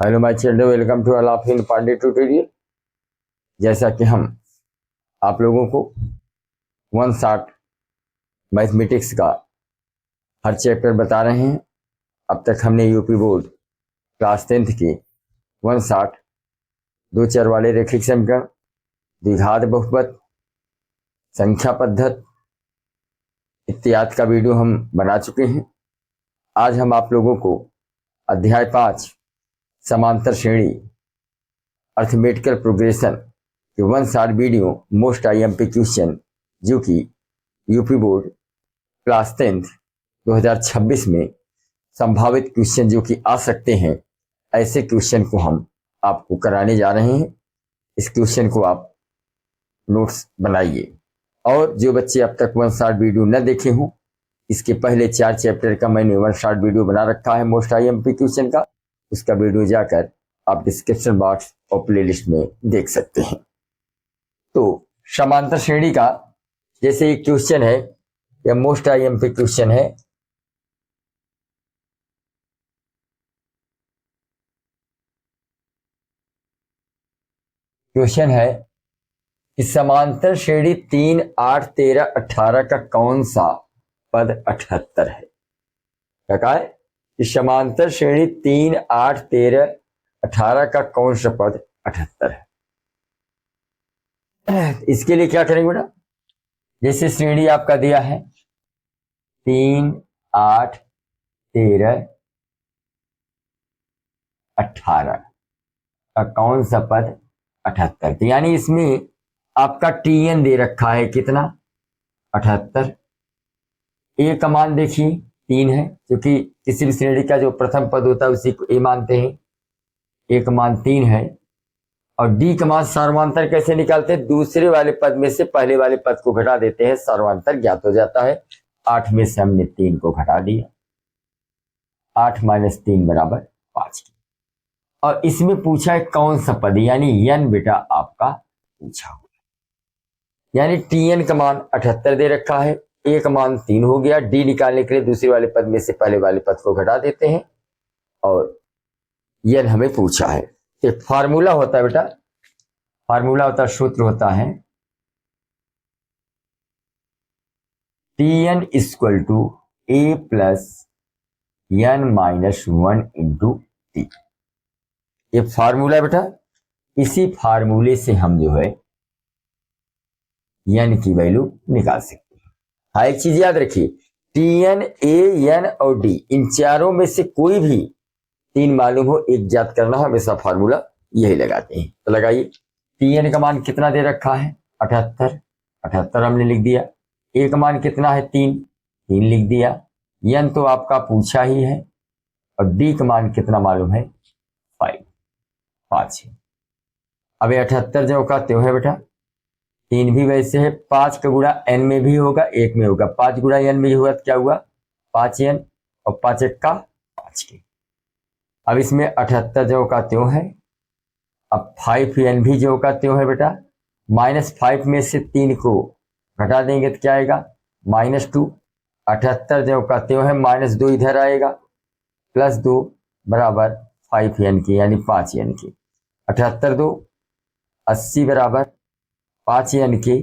Hello my children, welcome to all of in Pandey tutorial. जैसा कि हम आप लोगों को 160 मैथमेटिक्स का हर चैप्टर बता रहे हैं। अब तक हमने यूपी बोर्ड क्लास 10th की 160 दो चर वाले रैखिक समीकरण, द्विघात बहुपद, संख्या पद्धत इत्यादि का वीडियो हम बना चुके हैं। आज हम आप लोगों को अध्याय 5 समांतर श्रेणी अर्थमेटिकल प्रोग्रेशन के 160 वीडियो मोस्ट आईएमपी क्वेश्चन जो कि यूपी बोर्ड क्लास 10th 2026 में संभावित क्वेश्चन जो कि आ सकते हैं, ऐसे क्वेश्चन को हम आपको कराने जा रहे हैं। इस क्वेश्चन को आप नोट्स बनाइए। और जो बच्चे अब तक 160 वीडियो न देखे हों, इसके पहले 4 चैप्टर का मैंने 160 वीडियो बना रखा है मोस्ट आईएमपी क्वेश्चन का। उसका वीडियो जाकर आप डिस्क्रिप्शन बॉक्स और प्लेलिस्ट में देख सकते हैं। तो समांतर श्रेणी का जैसे एक क्वेश्चन है, यह मोस्ट आईएमपी क्वेश्चन है। क्वेश्चन है कि समांतर श्रेणी 3, 8, 13, 18 का कौन सा पद 78 है। क्या कहा है कि समांतर श्रेणी 3, 8, 13, 18 का कौन सा पद 78 है। इसके लिए क्या करेंगे बेटा, जैसे श्रेणी आपका दिया है 3, 8, 13, 18 का कौन सा पद 78, यानी इसमें आपका टीएन दे रखा है कितना 78। ए का मान देखिए 3 है, क्योंकि किसी भी श्रेणी का जो प्रथम पद होता है उसी को ए मानते हैं। ए का मान 3 है। और डी का मान सर्वांतर कैसे निकालते हैं, दूसरे वाले पद में से पहले वाले पद को घटा देते हैं, सर्वांतर ज्ञात हो जाता है। 8 में से हमने 3 को घटा दिया, 8 - 3 = 5। और इसमें पूछा है कौन सा पद, यानी एन बेटा आपका पूछा हुआ, यानी टीएन का मान 78 दे रखा है, ए का मान 3 हो गया। डी निकालने के लिए दूसरे वाले पद में से पहले वाले पद को घटा देते हैं और एन हमें पूछा है। एक फार्मूला होता है बेटा, फार्मूला होता है, सूत्र होता है टीएन = ए प्लस एन -1 × टी। ये फार्मूला बेटा, इसी फार्मूले से हम जो है एन की वैल्यू निकाल सकते हैं। हाँ, एक चीज याद रखिए, टीएन, ए, एन और डी, इन चारों में से कोई भी 3 मालूम हो, एक ज्ञात करना हो, हमेशा फार्मूला यही लगाते हैं। तो लगाइए, टीएन का मान कितना दे रखा है 78, 78 हमने लिख दिया। ए का मान कितना है 3, 3 लिख दिया। एन तो आपका पूछा ही है। और डी का मान कितना मालूम है 5 है। अब 78 जो का त्यों है बेटा, 3 भी वैसे है, 5 का गुणा एन में भी होगा, 1 में होगा। 5 गुणा एन में हुआ तो क्या हुआ 5n, और 5 1 का 5 के। अब इसमें 78 जो का त्यों है। अब 5n भी जो का त्यों है बेटा, -5 में से 3 को घटा देंगे तो क्या आएगा -2। 78 जो का त्यों है, -2 इधर आएगा, +2 = 5n की, यानी 5n की। 78 2 80 = 5n के।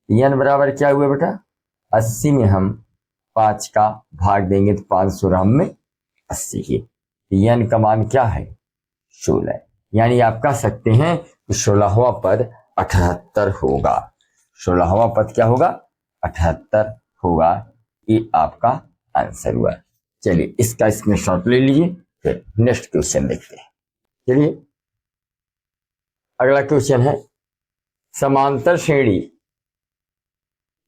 n बराबर क्या हुआ बेटा 80 में हम 5 का भाग देंगे तो 500 में 80 के। n का मान क्या है 16, यानी आप कह सकते हैं कि 16वां पद 78 होगा। 16वां पद क्या होगा 78 होगा। ये आपका आंसर हुआ। चलिए इसका स्क्रीनशॉट ले लीजिए, फिर नेक्स्ट क्वेश्चन देखते हैं। चलिए अगला क्वेश्चन है समांतर श्रेणी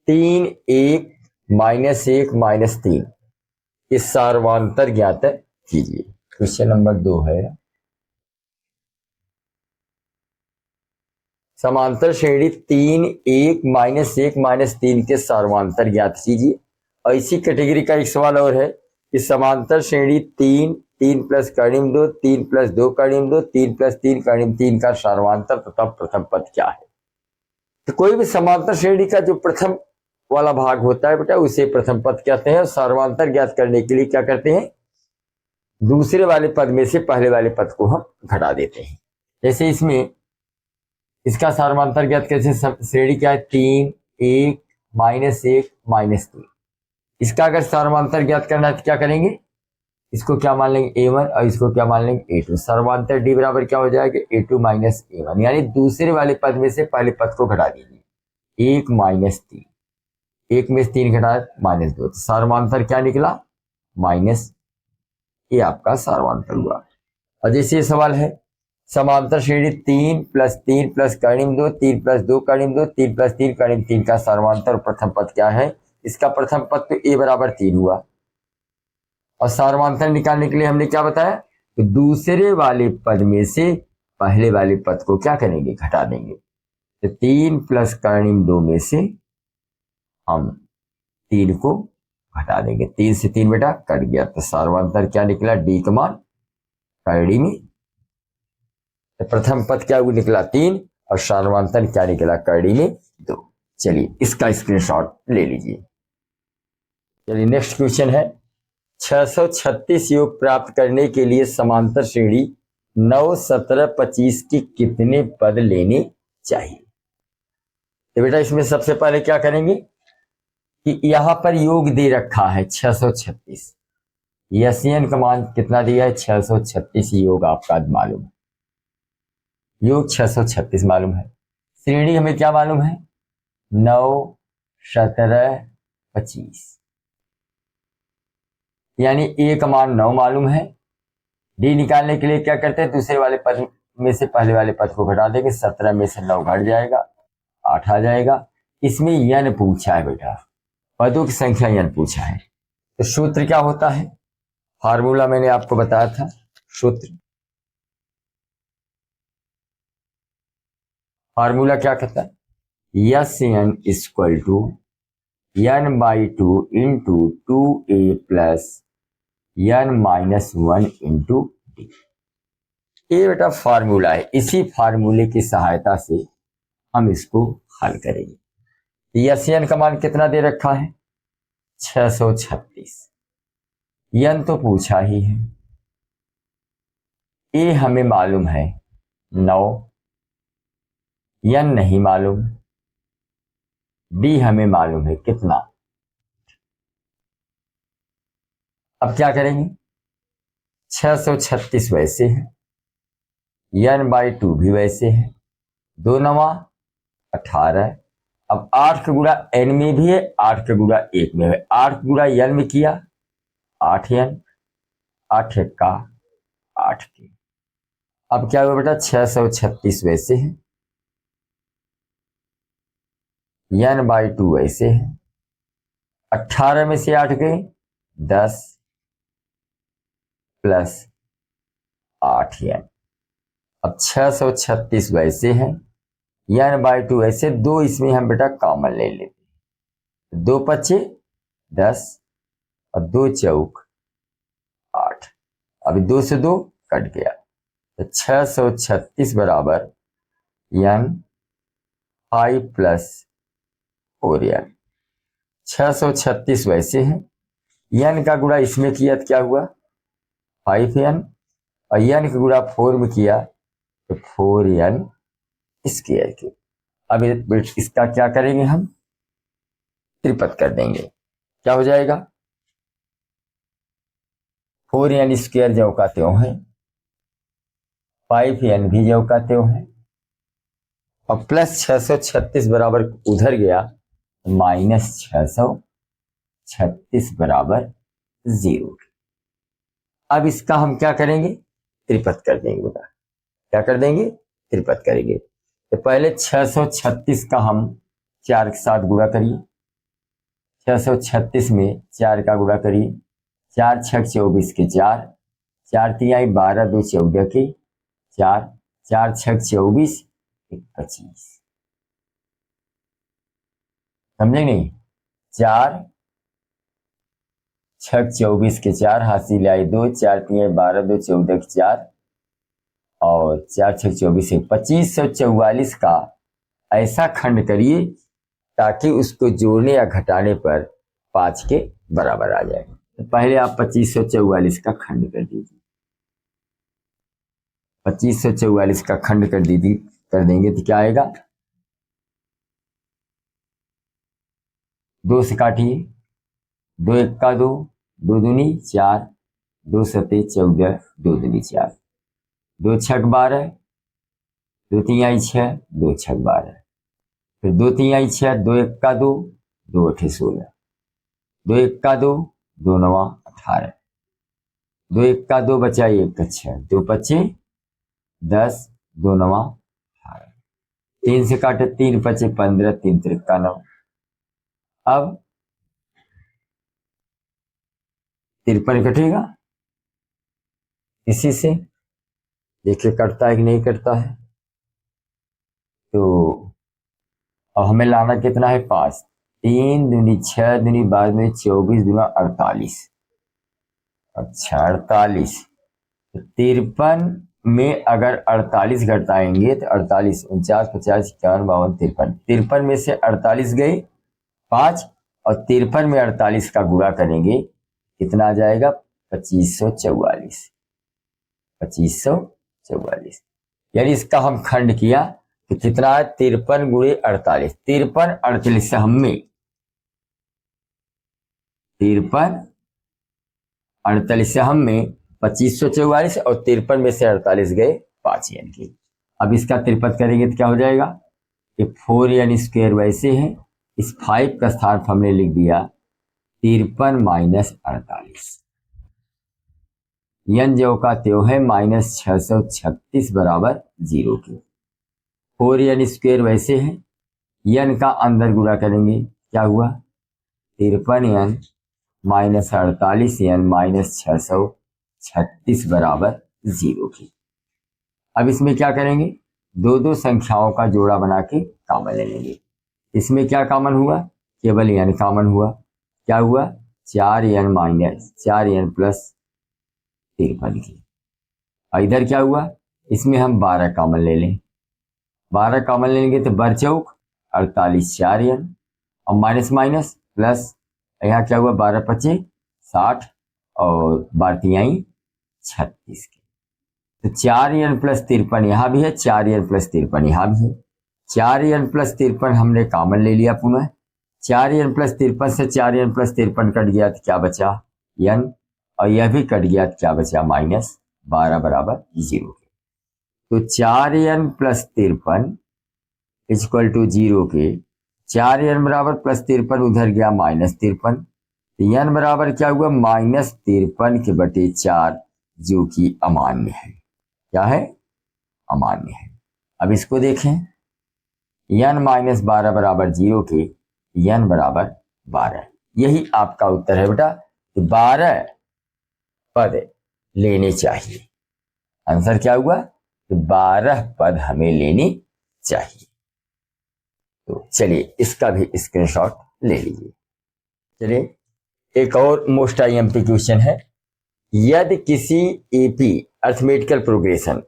3, 1, -1, -3 इस सर्वांतर ज्ञात कीजिए। क्वेश्चन नंबर 2 है समांतर श्रेणी 3, 1, -1, -3 के सर्वांतर ज्ञात कीजिए। और इसी कैटेगरी का एक सवाल और है कि समांतर श्रेणी 3, 3 + कर्णिम 2, 3 + 2 कर्णिम 2, 3 + 3 कर्णिम 3 का सर्वांतर तथा प्रथम पद क्या है। तो कोई भी समांतर श्रेणी का जो प्रथम वाला भाग होता है बेटा, उसे प्रथम पद कहते हैं। सर्वांतर ज्ञात करने के लिए क्या करते हैं, दूसरे वाले पद में से पहले वाले पद को हम घटा देते हैं। जैसे इसमें इसका सार्वमांतर ज्ञात कैसे, श्रेणी क्या है 3, 1, -1, -3। इसका अगर सार्वमांतर ज्ञात करना है तो क्या करेंगे, इसको क्या मान लेंगे A1 और इसको क्या मान लेंगे A2। सार्वमांतर D बराबर क्या हो जाएगा A2 - A1, यानी दूसरे वाले पद में से पहले पद को घटा दीजिए। 1 -3, 1 में से 3 घटाए -2, तो सार्वमांतर क्या निकला माइनस, ये आपका सार्वमांतर हुआ। और जैसे ये सवाल है समांतर श्रेणी 3 + 3 + कर्णिम 2, 3 + 2 कर्णिम 2, 3 + 3 कर्णिम 3 का सार्वमांतर प्रथम पद क्या है, इसका प्रथम पद तो A बराबर 3 हुआ। और सार्वमांतर निकालने के लिए हमने क्या बताया, तो दूसरे वाले पद में से पहले वाले पद को क्या करेंगे, घटा देंगे। तो 3 + कर्णिम 2 में से हम 3 को घटा देंगे। 3 से 3 बेटा कट गया, तो सार्वमांतर क्या निकला D का मान कर्णी में, तो प्रथम पद क्या निकला 3 और सार्वमांतर क्या निकला कर्णी में 2। चलिए इसका स्क्रीनशॉट ले लीजिए। चलिए नेक्स्ट क्वेश्चन है 636 योग प्राप्त करने के लिए समांतर श्रेणी 9, 17, 25 की कितने पद लेने चाहिए। तो बेटा इसमें सबसे पहले क्या करेंगे कि यहां पर योग दे रखा है 636, यसियन का मान कितना दिया है 636 योग आपका मालूम है, योग 636 मालूम है। श्रेणी हमें क्या मालूम है 9, 17, 25, यानी A का मान 9 मालूम है। D निकालने के लिए क्या करते हैं, दूसरे वाले पद में से पहले वाले पद को घटा देंगे, 17 में से 9 घट जाएगा, 8 आ जाएगा। इसमें यन पूछा है बेटा, पदों की संख्या यन पूछा है, तो सूत्र क्या होता है, फार्मूला मैंने आपको बताया था, सूत्र फार्मूला क्या कहता है, s n equal to n/2 into 2a plus n-1 into d। ये बेटा फार्मूला है, इसी फार्मूले की सहायता से हम इसको हल करेंगे। यस एन का मान कितना दे रखा है 636, यन तो पूछा ही है, ए हमें मालूम है 9, यन नहीं मालूम, डी हमें मालूम है कितना। अब क्या करेंगे 636 वैसे है, n/2 भी वैसे है, 2 9 18। अब 8 का गुणा n में भी है, 8 का गुणा 1 में है, 8 गुणा n में किया 8n, 8 का 8 के। अब क्या हुआ बेटा 636 वैसे है, n/2 वैसे है, 18 में से 8 गए 10 प्लस 8n। अब 636 वैसे है, n/2 ऐसे, 2 इसमें हम बेटा कॉमन ले लेते हैं, 2 पच्चे 10 और 2 चौक 8। अभी 2 से 2 कट गया, तो 636 बराबर n 5 प्लस 4n। 636 वैसे है, n का गुणा इसमें किया तो क्या हुआ 5n, और n का गुणा 4 में किया तो 4n स्क्वायर के। अब इसका क्या करेंगे हम त्रिपद कर देंगे, क्या हो जाएगा 4n स्क्वायर जो का त्यों है, 5n भी जो का त्यों है, और प्लस 636 बराबर उधर गया -636 बराबर 0। अब इसका हम क्या करेंगे त्रिपद कर देंगे बेटा, क्या कर देंगे त्रिपद करेंगे। तो पहले 636 का हम 4 के साथ गुणा करिए, 636 में 4 का गुणा करिए, 4 6 24 के 4, 4 3 12 2 14 के 4, 4 6 24 25, समझे नहीं, 4 6 24 के 4 हासिल आए 2, 4 3 12 2 14 के 4 और 4 6 24 से 2544 का ऐसा खंड करिए ताकि उसको जोड़ने या घटाने पर 5 के बराबर आ जाए। तो पहले आप 2544 का खंड कर दीजिए। 2544 का खंड कर दीजिए, कर देंगे तो क्या आएगा, 2 से काटिए, 2 एक का 2, 2 दूनी 4, 2 सते 14, 2 दूनी 4, 2 छक 12, 2 तिहाई 6, 2 छक 12, फिर 2 तिहाई 6, 2 एक का 2, 2 अठे 16, 2 एक का 2, 2 नवा 18, 2 एक का 2 बचा 1 का 6, 2 पच्चे 10, 2 नवा 18, 3 से काटे 3 पचे 15, 3 तिरका 9। अब 53 कटेगा इसी से, देखिए कटता है कि नहीं कटता है। तो अब हमें लाना कितना है, 5, 3 दूनी 6 दूनी 12 दूनी 24 दूना 48, अच्छा 48, 53 में अगर 48 घटाएंगे तो 48, 49, 50, 51, 52, 53, 53 में से 48 गए 5, और 53 में 48 का गुणा करेंगे कितना आ जाएगा, 2544, 2544, यानी इसका हम खंड किया तो कितना है, 53 गुणे 48, 53 48 से हमें 53 48 से हमें 2544, और 53 में से 48 गए 5 यानी कि। अब इसका त्रिपद करेंगे तो क्या हो जाएगा, ये 4 यानी स्क्वायर वैसे है, इस 5 का स्थान हमने लिख दिया 53 माइनस 48, यन जो का त्यो है -636 बराबर 0 के। 4 यानी स्क्वायर वैसे है, यन का अंदर गुणा करेंगे क्या हुआ, 53 यन माइनस 48 यन -636 बराबर 0 की। अब इसमें क्या करेंगे, दो दो संख्याओं का जोड़ा बना के कॉमन ले लेंगे। इसमें क्या कॉमन हुआ, केवल यन कॉमन हुआ, क्या हुआ 4 यन माइनस 4 यन प्लस 53 की। और इधर क्या हुआ, इसमें हम 12 कॉमन ले लें, 12 कॉमन लेंगे तो बर चौक 48 4 यन, और माइनस माइनस प्लस, यहाँ क्या हुआ 12 पच्चे 60, और 12 तिहाई 36 के। तो 4 यन प्लस 53 यहाँ भी है, 4 यन प्लस 53 यहाँ भी है, 4 यन प्लस 53 हमने कॉमन ले लिया पुनः, 4 यन प्लस 53 से 4 यन प्लस 53 कट गया तो क्या बचा यन, और यह भी कट गया तो क्या बचा -12 बराबर 0 के। तो 4 यन प्लस 53 इक्वल टू 0 के, 4 यन बराबर प्लस 53 उधर गया -53, यन बराबर क्या हुआ -53 के बटे 4, जो कि अमान्य है, क्या है अमान्य है। अब इसको देखें, यन -12 बराबर 0 के, यन बराबर 12, यही आपका उत्तर है बेटा, 12 पद लेने चाहिए। आंसर क्या हुआ, 12 पद हमें लेने चाहिए। तो चलिए इसका भी स्क्रीनशॉट ले लीजिए। चलिए एक और मोस्ट आईएमपी क्वेश्चन है, यदि किसी एपी अर्थमेटिकल प्रोग्रेशन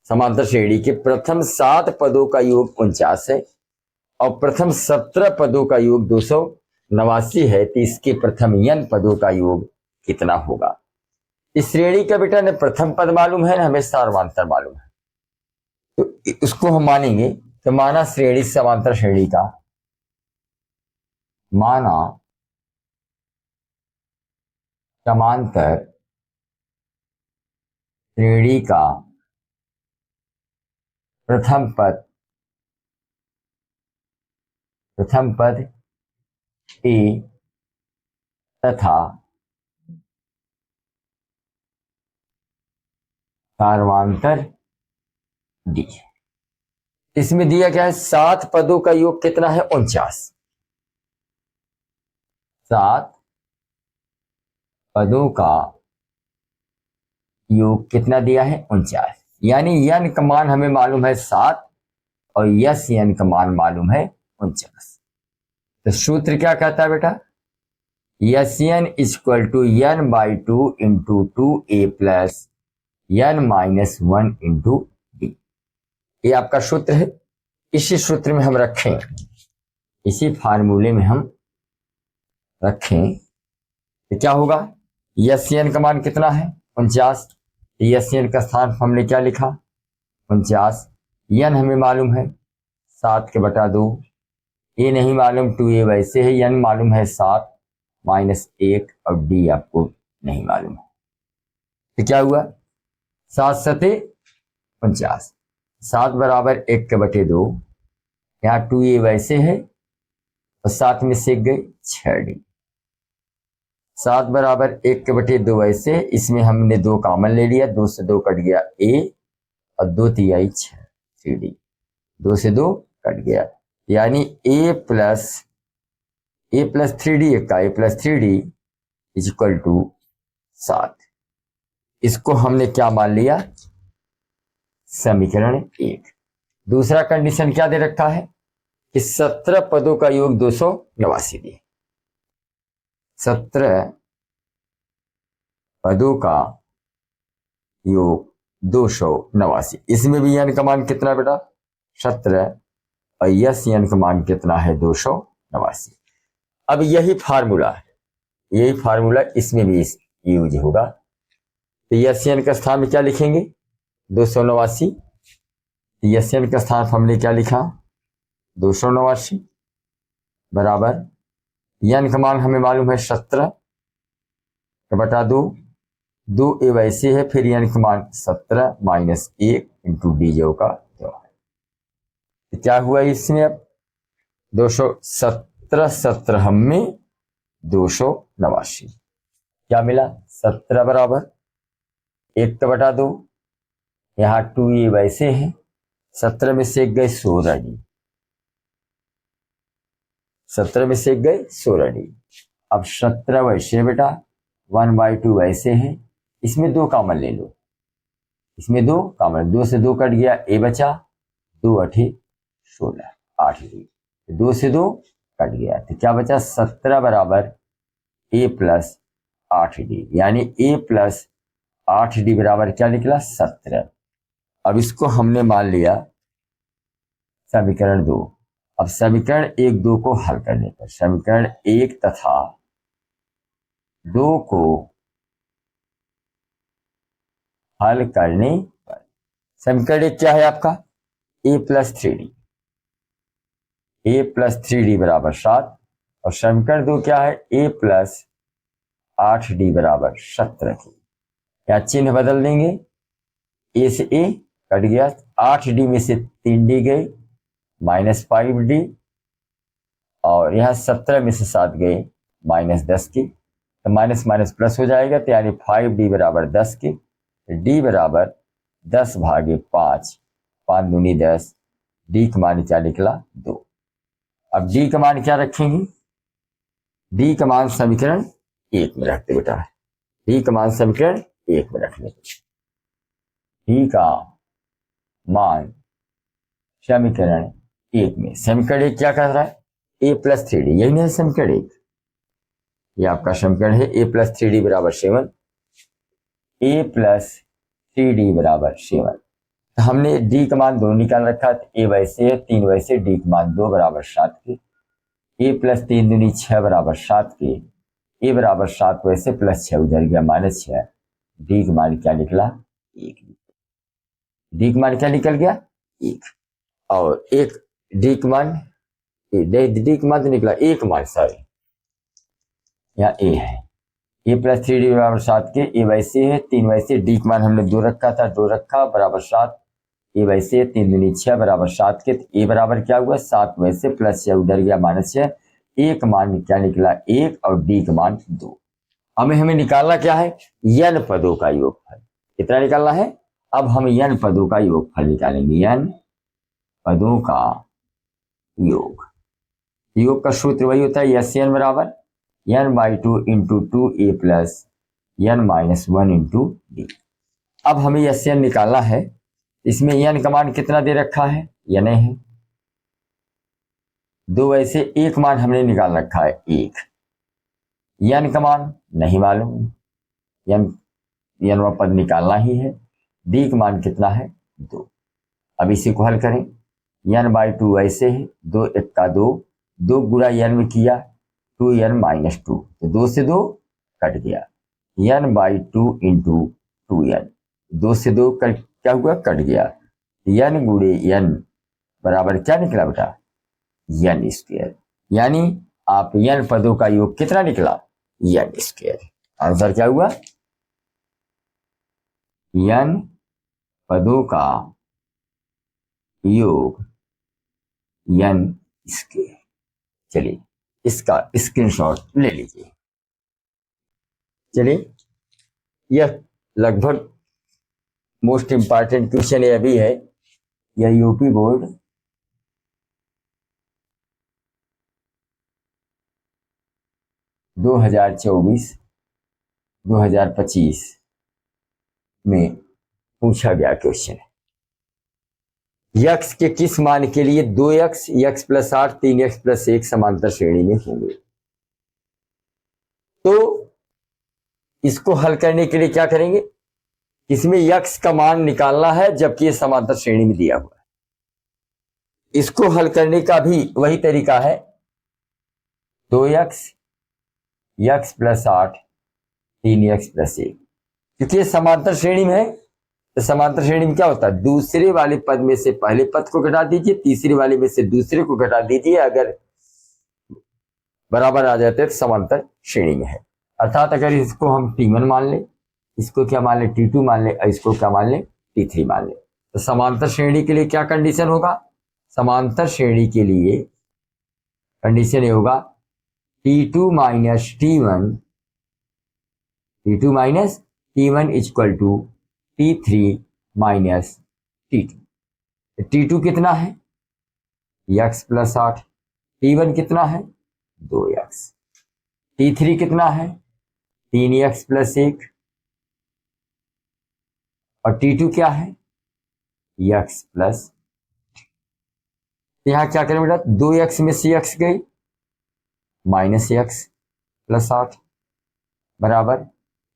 समांतर श्रेणी के प्रथम 7 पदों का योग 49 है और प्रथम 17 पदों का योग 289 है, तो इसके प्रथम n पदों का योग कितना होगा। इस श्रेणी का बेटा ने प्रथम पद मालूम है ना, हमें समांतर मालूम है, तो उसको हम मानेंगे। तो माना श्रेणी समांतर श्रेणी का, माना समांतर श्रेणी का प्रथम पद ए तथा सर्वांतर डी। इसमें दिया क्या है, 7 पदों का योग कितना है 49, 7 पदों का योग कितना दिया है 49, यानी यन का मान हमें मालूम है 7 और यस यन का मान मालूम है 49। तो सूत्र क्या कहता है बेटा, s n equal to n by 2 into 2a plus n -1 into d. ये आपका सूत्र है, इसी सूत्र में हम रखें, इसी फार्मूले में हम रखें तो क्या होगा, यस एन का मान कितना है 49। यस एन का स्थान हमने क्या लिखा 49। एन हमें मालूम है 7/2, ए नहीं मालूम 2a वैसे है, एन मालूम है 7 -1 और डी आपको नहीं मालूम है। तो क्या हुआ 7 सते 49, 7 बराबर 1/2, यहाँ 2a वैसे है और 7 में से गए 6d। 7 बराबर 1/2 वैसे, इसमें हमने 2 कॉमन ले लिया, 2 से 2 कट गया a और 2 तिहाई 6 3d, 2 से 2 कट गया, यानी a प्लस 3d का a plus 3d is equal to 7। इसको हमने क्या मान लिया समीकरण 1। दूसरा कंडीशन क्या दे रखा है कि 17 पदों का योग 289 दिए। 17 पदों का योग 289, इसमें भी n का मान कितना बेटा 17 और यस n का मान कितना है 289। अब यही फार्मूला इसमें भी यूज होगा। तो यस n का स्थान में क्या लिखेंगे 289, यस n का स्थान हमने क्या लिखा 289 बराबर n का मान हमें मालूम है 17/2, 2a वैसे है, फिर n का मान 17 -1 इंटू डी जो का 2 है। तो क्या हुआ इसमें अब 217 17 में 289 क्या मिला 17 बराबर 1/2, यहाँ 2a वैसे है, 17 में से गए 16d, 17 में से गए 16d। अब 17 वैसे बेटा 1/2 वैसे है, इसमें 2 कॉमन ले लो, इसमें 2 कॉमन, 2 से 2 कट गया a बचा, 2 8 16 8d, 2 से 2 कट गया, तो क्या बचा 17 बराबर a प्लस 8d, यानी a प्लस 8d बराबर क्या निकला 17। अब इसको हमने मान लिया समीकरण 2। अब समीकरण 1 2 को हल करने पर, समीकरण 1 तथा 2 को हल करने पर, समीकरण 1 क्या है आपका a प्लस 3d बराबर 7, और समीकरण 2 क्या है a प्लस 8d बराबर 17 की। क्या चिन्ह बदल देंगे, a से a कट गया, 8d में से 3d गए -5d, और यहाँ 17 में से 7 गए -10 की, तो माइनस माइनस प्लस हो जाएगा, तो यानी 5d बराबर 10 की, d बराबर 10/5, 5 दूनी 10, d का मान क्या निकला 2। अब d का मान क्या रखेंगे, d का मान समीकरण 1 में रखते बेटा, d का मान समीकरण 1 में रखने, d का मान समीकरण 1 में, समीकरण 1 क्या कर रहा है a प्लस 3d, यही नहीं है समीकरण 1, ये आपका समीकरण है a प्लस 3d बराबर 7, a प्लस 3d बराबर 7। हमने d का मान 2 निकाल रखा, a वैसे है 3 वैसे, d का मान 2 बराबर 7 के, a प्लस 3 दूनी 6 बराबर 7 के, a बराबर 7 वैसे प्लस 6 उधर गया -6, d का मान क्या निकला 1, d का मान क्या निकल गया 1, और एक d का मान डी का मान तो निकला 1 मान, सॉरी यहाँ a है, a प्लस 3d बराबर 7 के, a वैसे है 3 वैसे, d का मान हमने 2 रखा था, 2 रखा बराबर 7, a वैसे है 3 दूनी 6 बराबर 7 के, a बराबर क्या हुआ 7 वैसे प्लस 6 उधर गया -6, a का मान क्या निकला 1 और d का मान 2। हमें निकालना क्या है n पदों का योगफल, कितना निकालना है, अब हम n पदों का योगफल निकालेंगे, n पदों का योग का सूत्र वही होता है यस एन बराबर n/2 into 2a plus n-1 into d। अब हमें यस एन निकालना है, इसमें n का मान कितना दे रखा है n है, 2 वैसे, एक मान हमने निकाल रखा है 1, n का मान नहीं मालूम, n पद निकालना ही है, d का मान कितना है 2। अब इसी को हल करें, n/2 वैसे है, 2 1 का 2, 2 गुणा n में किया 2n -2, तो 2 से 2 कट गया, n/2 इंटू 2n, 2 से 2 क्या हुआ, कट गया, n गुणे n बराबर क्या निकला बेटा, n स्क्वायर। यानी आप n पदों का योग कितना निकला, n स्क्वायर। आंसर क्या हुआ, n पदों का योग n स्क्वायर। चलिए इसका स्क्रीनशॉट ले लीजिए। चलिए यह लगभग मोस्ट इंपॉर्टेंट क्वेश्चन यह भी है, यह यूपी बोर्ड 2024-2025 में पूछा गया क्वेश्चन है। यक्स के किस मान के लिए 2x, x plus 8, 3x plus 1 समांतर श्रेणी में होंगे। तो इसको हल करने के लिए क्या करेंगे, इसमें यक्स का मान निकालना है जबकि ये समांतर श्रेणी में दिया हुआ है। इसको हल करने का भी वही तरीका है, 2x, x plus 8, 3x plus 1, क्योंकि ये समांतर श्रेणी में है। तो समांतर श्रेणी में क्या होता है, दूसरे वाले पद में से पहले पद को घटा दीजिए, तीसरे वाले में से दूसरे को घटा दीजिए, अगर बराबर आ जाते हैं तो समांतर श्रेणी में है। अर्थात अगर इसको हम T1 मान लें, इसको क्या मान लें, T2 मान लें, और इसको क्या मान लें, T3 मान लें, तो समांतर श्रेणी के लिए क्या कंडीशन होगा, समांतर श्रेणी के लिए कंडीशन ये होगा T2 minus T1, T2 minus T1 equal to T3 minus T2। T2 कितना है, x प्लस 8, T1 कितना है, 2x, T3 कितना है, 3x प्लस 1, और T2 क्या है, x प्लस। यहां क्या करें बेटा, 2x में से x गई, माइनस x प्लस 8 बराबर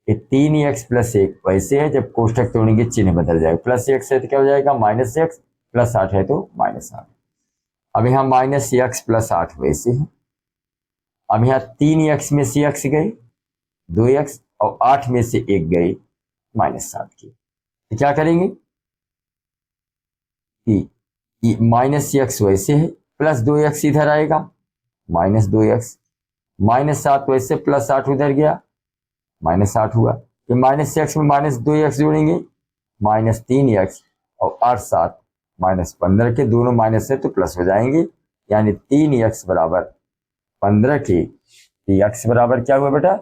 ये 3x प्लस 1 वैसे है, जब कोष्टक तोड़ेंगे चिन्ह बदल जाएगा, प्लस x है तो क्या हो जाएगा, माइनस x, प्लस 8 है तो माइनस 8। अब यहाँ माइनस x प्लस 8 वैसे है। अब यहाँ 3x में से x गई, 2x, और 8 में से 1 गई, माइनस 7 की। तो क्या करेंगे कि माइनस x वैसे है, प्लस 2x इधर आएगा, माइनस 2x, माइनस 7 वैसे, प्लस 8 उधर गया, माइनस 8 हुआ। ये माइनस x में माइनस 2x जोड़ेंगे, माइनस 3x, और 8 7 माइनस 15 के, दोनों माइनस है तो प्लस हो जाएंगे, यानी 3x बराबर 15 के, x बराबर क्या हुआ बेटा,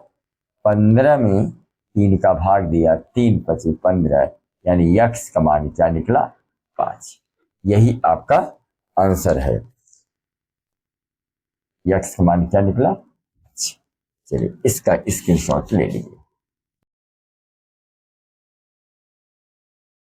15 में 3 का भाग दिया, 3 × 5 = 15, यानी x का मान क्या निकला, 5। यही आपका आंसर है, x का मान क्या निकला। चलिए इसका स्क्रीनशॉट ले लीजिए।